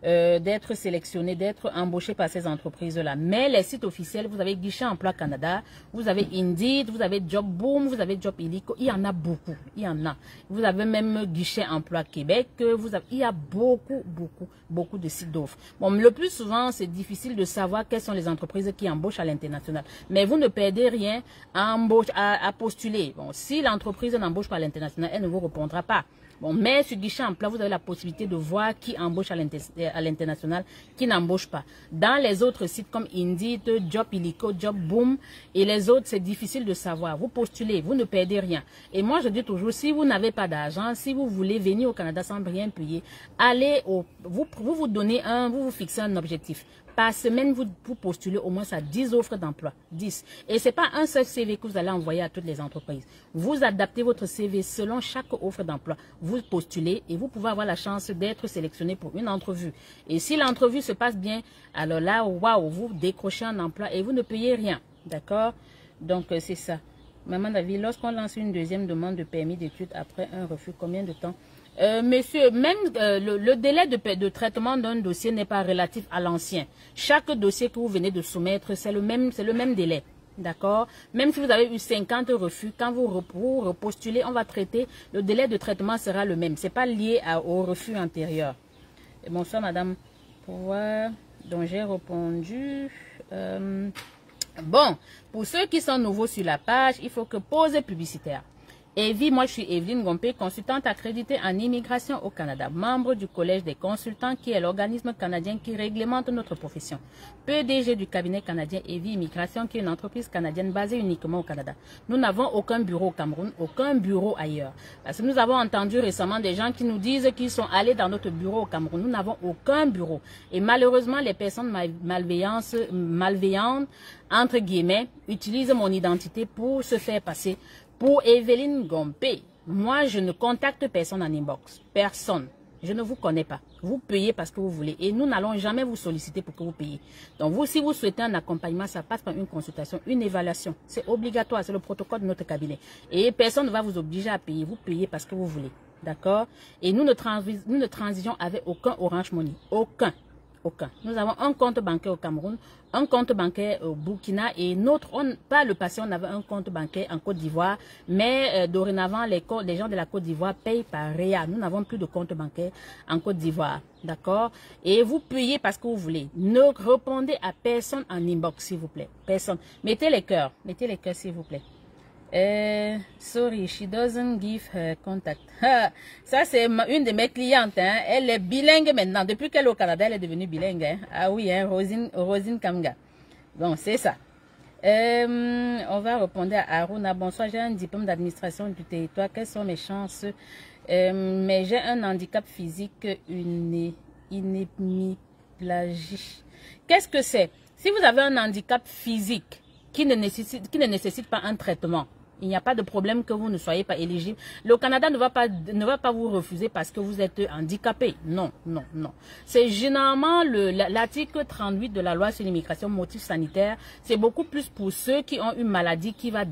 d'être sélectionné, d'être embauché par ces entreprises-là. Mais les sites officiels, vous avez Guichet Emploi Canada, vous avez Indeed, vous avez Job Boom, vous avez Job Illico, il y en a beaucoup, il y en a. Vous avez même Guichet Emploi Québec, il y a beaucoup de sites d'offres. Bon, le plus souvent, c'est difficile de savoir quelles sont les entreprises qui embauchent à l'international. Mais vous ne perdez rien à postuler. Bon, si l'entreprise n'embauche pas à l'international, elle ne vous répondra pas. Bon, mais sur Guichet Emploi, vous avez la possibilité de voir qui embauche à l'international, qui n'embauche pas. Dans les autres sites comme Indeed, Job Illico, Job Boom et les autres, c'est difficile de savoir. Vous postulez, vous ne perdez rien. Et moi, je dis toujours, si vous n'avez pas d'argent, si vous voulez venir au Canada sans rien payer, vous vous fixez un objectif. Par semaine, vous postulez au moins à 10 offres d'emploi. 10. Et ce n'est pas un seul CV que vous allez envoyer à toutes les entreprises. Vous adaptez votre CV selon chaque offre d'emploi. Vous postulez et vous pouvez avoir la chance d'être sélectionné pour une entrevue. Et si l'entrevue se passe bien, alors là, waouh, vous décrochez un emploi et vous ne payez rien. D'accord? Donc, c'est ça. Maman David, lorsqu'on lance une deuxième demande de permis d'études après un refus, combien de temps? Monsieur, même le délai de traitement d'un dossier n'est pas relatif à l'ancien. Chaque dossier que vous venez de soumettre, c'est le même délai. D'accord? Même si vous avez eu 50 refus, quand vous repostulez, on va traiter, le délai de traitement sera le même. Ce n'est pas lié au refus antérieur. Et bonsoir, madame. Donc, j'ai répondu. Bon, pour ceux qui sont nouveaux sur la page, il faut que pause publicitaire. Evie, moi je suis Evelyne Gompé, consultante accréditée en immigration au Canada, membre du Collège des consultants qui est l'organisme canadien qui réglemente notre profession. PDG du cabinet canadien Evie Immigration qui est une entreprise canadienne basée uniquement au Canada. Nous n'avons aucun bureau au Cameroun, aucun bureau ailleurs. Parce que nous avons entendu récemment des gens qui nous disent qu'ils sont allés dans notre bureau au Cameroun. Nous n'avons aucun bureau. Et malheureusement, les personnes malveillantes, entre guillemets, utilisent mon identité pour se faire passer pour Evelyne Gompé. Moi, je ne contacte personne en inbox. Personne. Je ne vous connais pas. Vous payez parce que vous voulez. Et nous n'allons jamais vous solliciter pour que vous payiez. Donc, vous, si vous souhaitez un accompagnement, ça passe par une consultation, une évaluation. C'est obligatoire. C'est le protocole de notre cabinet. Et personne ne va vous obliger à payer. Vous payez parce que vous voulez. D'accord? Et nous ne transigeons avec aucun Orange Money. Aucun. Aucun. Nous avons un compte bancaire au Cameroun, un compte bancaire au Burkina et par le passé, on avait un compte bancaire en Côte d'Ivoire, mais dorénavant, les gens de la Côte d'Ivoire payent par REA. Nous n'avons plus de compte bancaire en Côte d'Ivoire. D'accord? Et vous payez parce que vous voulez. Ne répondez à personne en inbox, s'il vous plaît. Personne. Mettez les cœurs. Mettez les cœurs, s'il vous plaît. Sorry, she doesn't give her contact. Ça, c'est une de mes clientes. Hein. Elle est bilingue maintenant. Depuis qu'elle est au Canada, elle est devenue bilingue. Hein. Ah oui, hein, Rosine Kamga. Bon, c'est ça. On va répondre à Aruna. Bonsoir, j'ai un diplôme d'administration du territoire. Quelles sont mes chances? Mais j'ai un handicap physique, une hémiplagie. Qu'est-ce que c'est? Si vous avez un handicap physique qui ne nécessite pas un traitement, il n'y a pas de problème que vous ne soyez pas éligible. Le Canada ne va pas vous refuser parce que vous êtes handicapé. Non, non, non. C'est généralement l'article 38 de la loi sur l'immigration motif sanitaire. C'est beaucoup plus pour ceux qui ont une maladie qui va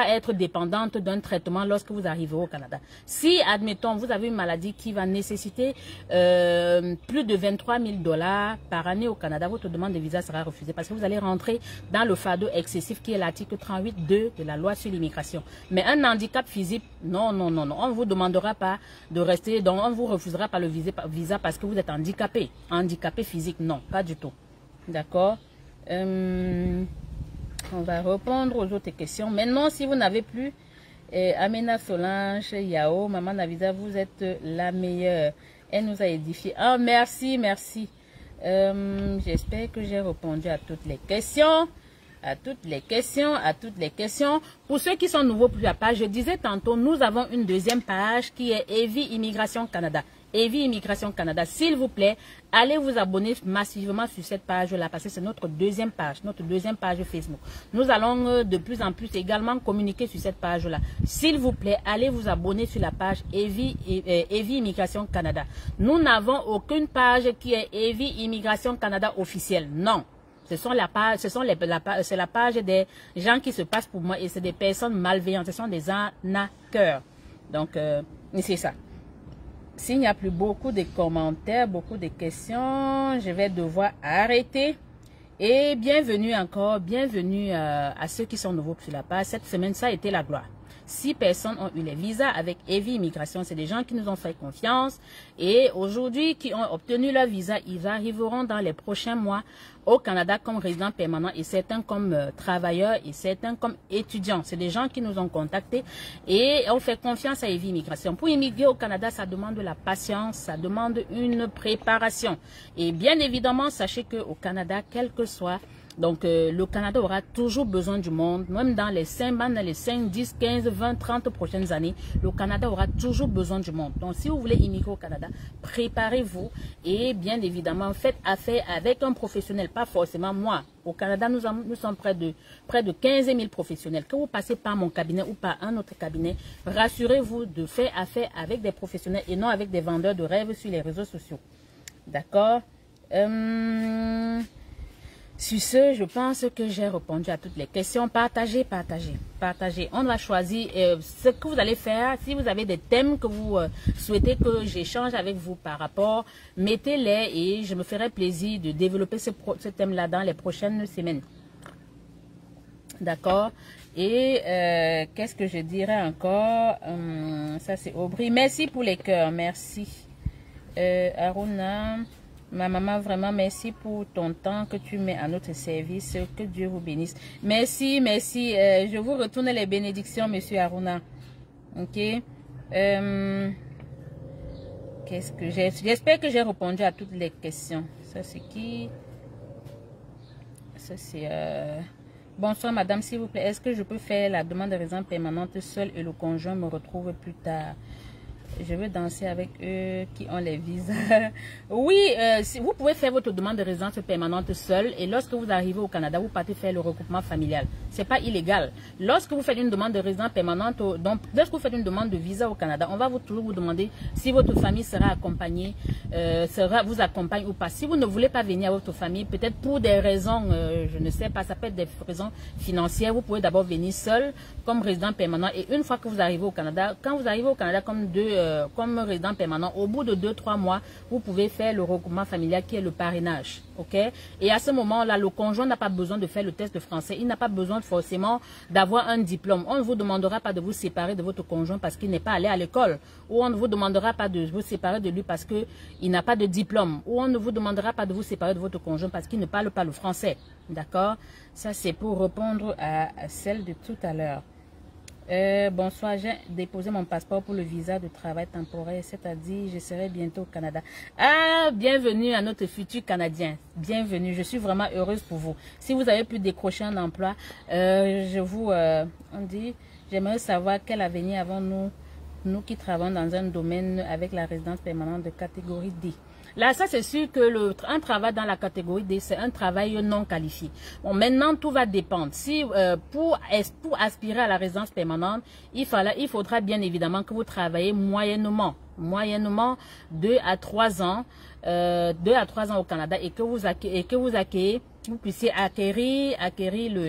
être dépendante d'un traitement lorsque vous arrivez au Canada. Si, admettons, vous avez une maladie qui va nécessiter plus de 23 000 $ par année au Canada, votre demande de visa sera refusée parce que vous allez rentrer dans le fardeau excessif qui est l'article 38.2 de la loi sur l'immigration. Mais un handicap physique, non, non, non, non. On ne vous demandera pas de rester, donc on ne vous refusera pas le visa parce que vous êtes handicapé. Handicapé physique, non, pas du tout. D'accord? On va répondre aux autres questions. Maintenant, si vous n'avez plus Amena Solange, Yao, Maman Navisa, vous êtes la meilleure. Elle nous a édifié. Ah, merci, merci. J'espère que j'ai répondu à toutes les questions. À toutes les questions. Pour ceux qui sont nouveaux pour la page, je disais tantôt, nous avons une deuxième page qui est Evie Immigration Canada. Evie Immigration Canada, s'il vous plaît, allez vous abonner massivement sur cette page-là parce que c'est notre deuxième page Facebook. Nous allons de plus en plus également communiquer sur cette page-là. S'il vous plaît, allez vous abonner sur la page Evie Immigration Canada. Nous n'avons aucune page qui est Evie Immigration Canada officielle. Non. C'est la page des gens qui se passent pour moi et c'est des personnes malveillantes. Ce sont des arnaqueurs. Donc, c'est ça. S'il n'y a plus beaucoup de commentaires, beaucoup de questions, je vais devoir arrêter. Et bienvenue encore, bienvenue à ceux qui sont nouveaux sur la page. Cette semaine, ça a été la gloire. 6 personnes ont eu les visas avec Evie Immigration. C'est des gens qui nous ont fait confiance. Et aujourd'hui, qui ont obtenu leur visa, ils arriveront dans les prochains mois au Canada comme résidents permanents et certains comme travailleurs et certains comme étudiants. C'est des gens qui nous ont contactés et on fait confiance à Evie Immigration. Pour immigrer au Canada, ça demande de la patience, ça demande une préparation. Et bien évidemment, sachez qu'au Canada, quel que soit donc, le Canada aura toujours besoin du monde, même dans les 5, 10, 15, 20, 30 prochaines années, le Canada aura toujours besoin du monde. Donc, si vous voulez immigrer au Canada, préparez-vous et bien évidemment, faites affaire avec un professionnel, pas forcément moi. Au Canada, nous sommes près de 15 000 professionnels. Que vous passez par mon cabinet ou par un autre cabinet, rassurez-vous de faire affaire avec des professionnels et non avec des vendeurs de rêves sur les réseaux sociaux. D'accord? Sur ce, je pense que j'ai répondu à toutes les questions. Partagez, partagez, partagez. On va choisir ce que vous allez faire. Si vous avez des thèmes que vous souhaitez que j'échange avec vous par rapport, mettez-les et je me ferai plaisir de développer ce thème-là dans les prochaines semaines. D'accord? Et qu'est-ce que je dirais encore? Ça, c'est Aubry. Merci pour les cœurs. Merci. Aruna. Ma maman, vraiment, merci pour ton temps que tu mets à notre service. Que Dieu vous bénisse. Merci, merci. Je vous retourne les bénédictions, monsieur Aruna. Ok. Qu'est-ce que j'ai? J'espère que j'ai répondu à toutes les questions. Ça, c'est qui? Ça, c'est... Bonsoir, madame, s'il vous plaît. Est-ce que je peux faire la demande de résidence permanente seule et le conjoint me retrouve plus tard? Je veux danser avec eux qui ont les visas. Oui, si vous pouvez faire votre demande de résidence permanente seule et lorsque vous arrivez au Canada, vous partez faire le regroupement familial. C'est pas illégal. Lorsque vous faites une demande de résidence permanente, donc lorsque vous faites une demande de visa au Canada, on va toujours vous demander si votre famille sera accompagnée, vous accompagne ou pas. Si vous ne voulez pas venir à votre famille, peut-être pour des raisons, je ne sais pas, ça peut être des raisons financières, vous pouvez d'abord venir seul comme résident permanent et une fois que vous arrivez au Canada, quand vous arrivez au Canada comme résident permanent, au bout de 2-3 mois, vous pouvez faire le regroupement familial qui est le parrainage. Ok? Et à ce moment-là, le conjoint n'a pas besoin de faire le test de français. Il n'a pas besoin forcément d'avoir un diplôme. On ne vous demandera pas de vous séparer de votre conjoint parce qu'il n'est pas allé à l'école. Ou on ne vous demandera pas de vous séparer de lui parce qu'il n'a pas de diplôme. Ou on ne vous demandera pas de vous séparer de votre conjoint parce qu'il ne parle pas le français. D'accord? Ça, c'est pour répondre à celle de tout à l'heure. Bonsoir, j'ai déposé mon passeport pour le visa de travail temporaire, c'est-à-dire je serai bientôt au Canada. Ah, bienvenue à notre futur Canadien. Bienvenue, je suis vraiment heureuse pour vous. Si vous avez pu décrocher un emploi, j'aimerais savoir quel avenir avons nous qui travaillons dans un domaine avec la résidence permanente de catégorie D. Là, ça c'est sûr que un travail dans la catégorie D, c'est un travail non qualifié. Bon, maintenant, tout va dépendre. Si pour aspirer à la résidence permanente, il faudra bien évidemment que vous travaillez moyennement 2 à 3 ans, 2 à 3 ans au Canada et que vous puissiez acquérir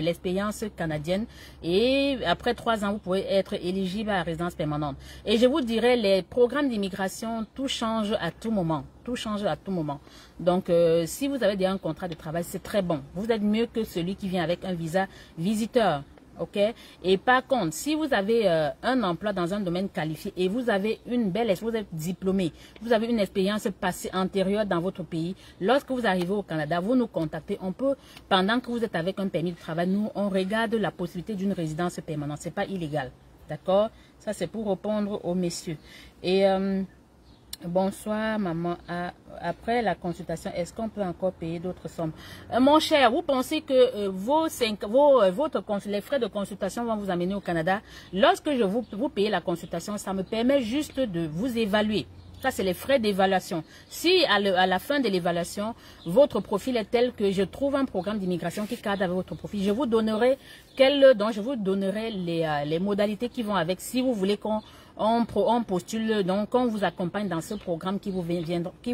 l'expérience canadienne et après 3 ans, vous pouvez être éligible à la résidence permanente. Et je vous dirais, les programmes d'immigration, tout change à tout moment. Tout change à tout moment. Donc, si vous avez déjà un contrat de travail, c'est très bon. Vous êtes mieux que celui qui vient avec un visa visiteur. Ok? Et par contre, si vous avez un emploi dans un domaine qualifié et vous avez une belle expérience, vous êtes diplômé, vous avez une expérience passée antérieure dans votre pays, lorsque vous arrivez au Canada, vous nous contactez. On peut, pendant que vous êtes avec un permis de travail, nous, on regarde la possibilité d'une résidence permanente. C'est pas illégal. D'accord? Ça, c'est pour répondre aux messieurs. Et... bonsoir maman, après la consultation, est-ce qu'on peut encore payer d'autres sommes? Mon cher, vous pensez que les frais de consultation vont vous amener au Canada? Lorsque vous payez la consultation, ça me permet juste de vous évaluer. Ça, c'est les frais d'évaluation. Si à la fin de l'évaluation, votre profil est tel que je trouve un programme d'immigration qui cadre avec votre profil, je vous donnerai les modalités qui vont avec. Si vous voulez on postule, donc on vous accompagne dans ce programme qui vous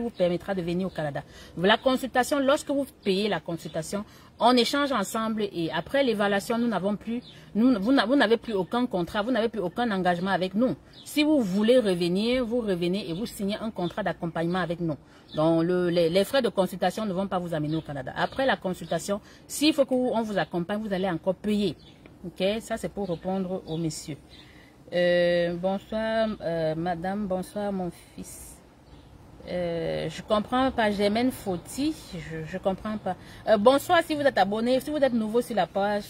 permettra de venir au Canada. La consultation, lorsque vous payez la consultation, on échange ensemble et après l'évaluation, vous n'avez plus aucun contrat, vous n'avez plus aucun engagement avec nous. Si vous voulez revenir, vous revenez et vous signez un contrat d'accompagnement avec nous. Donc les frais de consultation ne vont pas vous amener au Canada. Après la consultation, s'il faut qu'on vous accompagne, vous allez encore payer. Ok, ça c'est pour répondre aux messieurs. Bonsoir madame, bonsoir mon fils. Je comprends pas, Germaine Fauti, je comprends pas. Bonsoir si vous êtes abonné, si vous êtes nouveau sur la page.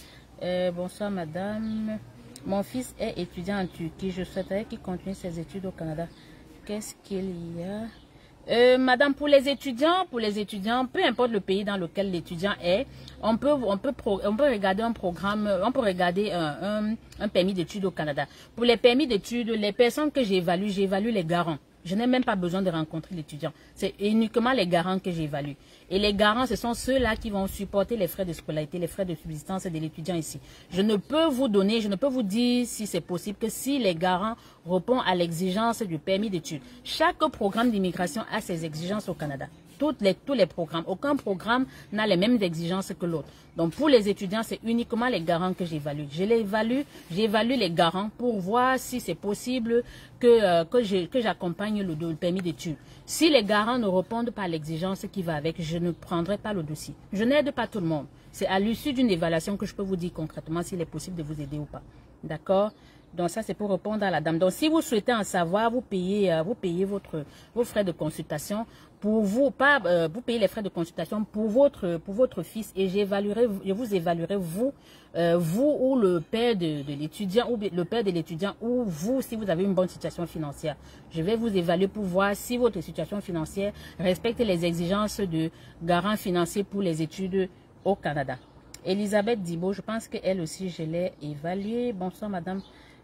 Bonsoir madame, mon fils est étudiant en Turquie, je souhaiterais qu'il continue ses études au Canada. Qu'est-ce qu'il y a? Madame, pour les étudiants, peu importe le pays dans lequel l'étudiant est, on peut regarder un programme, on peut regarder un permis d'études au Canada. Pour les permis d'études, les personnes que j'évalue les garants. Je n'ai même pas besoin de rencontrer l'étudiant. C'est uniquement les garants que j'évalue. Et les garants, ce sont ceux-là qui vont supporter les frais de scolarité, les frais de subsistance de l'étudiant ici. Je ne peux vous dire si c'est possible que si les garants répondent à l'exigence du permis d'études. Chaque programme d'immigration a ses exigences au Canada. Tous les programmes, aucun programme n'a les mêmes exigences que l'autre. Donc pour les étudiants, c'est uniquement les garants que j'évalue. J'évalue les garants pour voir si c'est possible que j'accompagne le permis d'études. Si les garants ne répondent pas à l'exigence qui va avec, je ne prendrai pas le dossier. Je n'aide pas tout le monde. C'est à l'issue d'une évaluation que je peux vous dire concrètement s'il est possible de vous aider ou pas. D'accord? Donc ça c'est pour répondre à la dame. Donc si vous souhaitez en savoir, vous payez vos frais de consultation pour vous, pas vous payez les frais de consultation pour votre fils et je vous évaluerai vous ou le père de l'étudiant ou vous si vous avez une bonne situation financière. Je vais vous évaluer pour voir si votre situation financière respecte les exigences de garant financier pour les études au Canada. Elisabeth Dibo, je pense qu'elle aussi je l'ai évaluée. Bonsoir madame.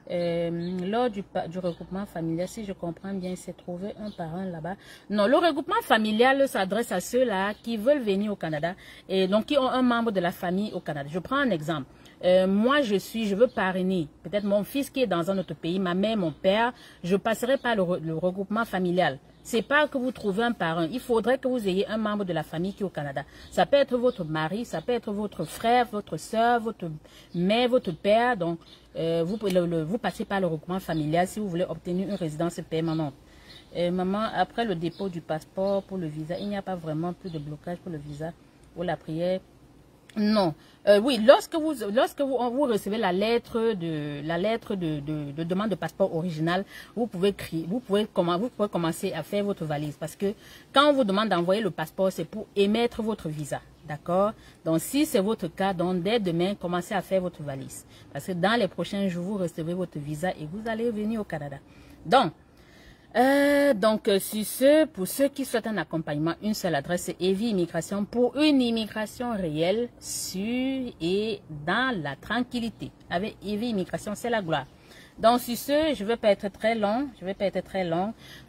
Lors du regroupement familial, si je comprends bien, il s'est trouvé un parent là-bas. Non, le regroupement familial s'adresse à ceux-là qui veulent venir au Canada et donc qui ont un membre de la famille au Canada. Je prends un exemple. Moi, je veux parrainer peut-être mon fils qui est dans un autre pays, ma mère, mon père. Je passerai par le regroupement familial. C'est pas que vous trouvez un parent. Il faudrait que vous ayez un membre de la famille qui est au Canada. Ça peut être votre mari, ça peut être votre frère, votre soeur, votre mère, votre père. Donc, vous passez par le regroupement familial si vous voulez obtenir une résidence permanente. Maman, après le dépôt du passeport pour le visa, il n'y a pas vraiment plus de blocage pour le visa ou la prière. Non. Oui, lorsque vous recevez la lettre de demande de passeport original, vous pouvez commencer à faire votre valise parce que quand on vous demande d'envoyer le passeport, c'est pour émettre votre visa. D'accord? Donc, si c'est votre cas, donc dès demain, commencez à faire votre valise. Parce que dans les prochains jours, vous recevez votre visa et vous allez venir au Canada. Donc, pour ceux qui souhaitent un accompagnement, une seule adresse, c'est Evie Immigration pour une immigration réelle, sûre et dans la tranquillité. Avec Evie Immigration, c'est la gloire. Donc, sur ce, je ne vais pas être très long.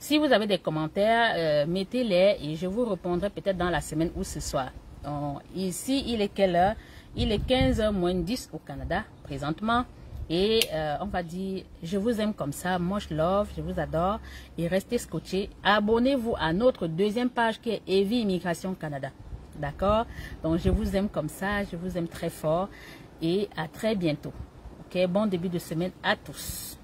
Si vous avez des commentaires, mettez-les et je vous répondrai peut-être dans la semaine ou ce soir. Donc, ici, il est quelle heure? Il est 15h moins 10 au Canada, présentement. Et on va dire, je vous aime comme ça, much love, je vous adore. Et restez scotchés. Abonnez-vous à notre deuxième page qui est Evie Immigration Canada. D'accord? Donc, je vous aime comme ça, je vous aime très fort. Et à très bientôt. Ok, bon début de semaine à tous.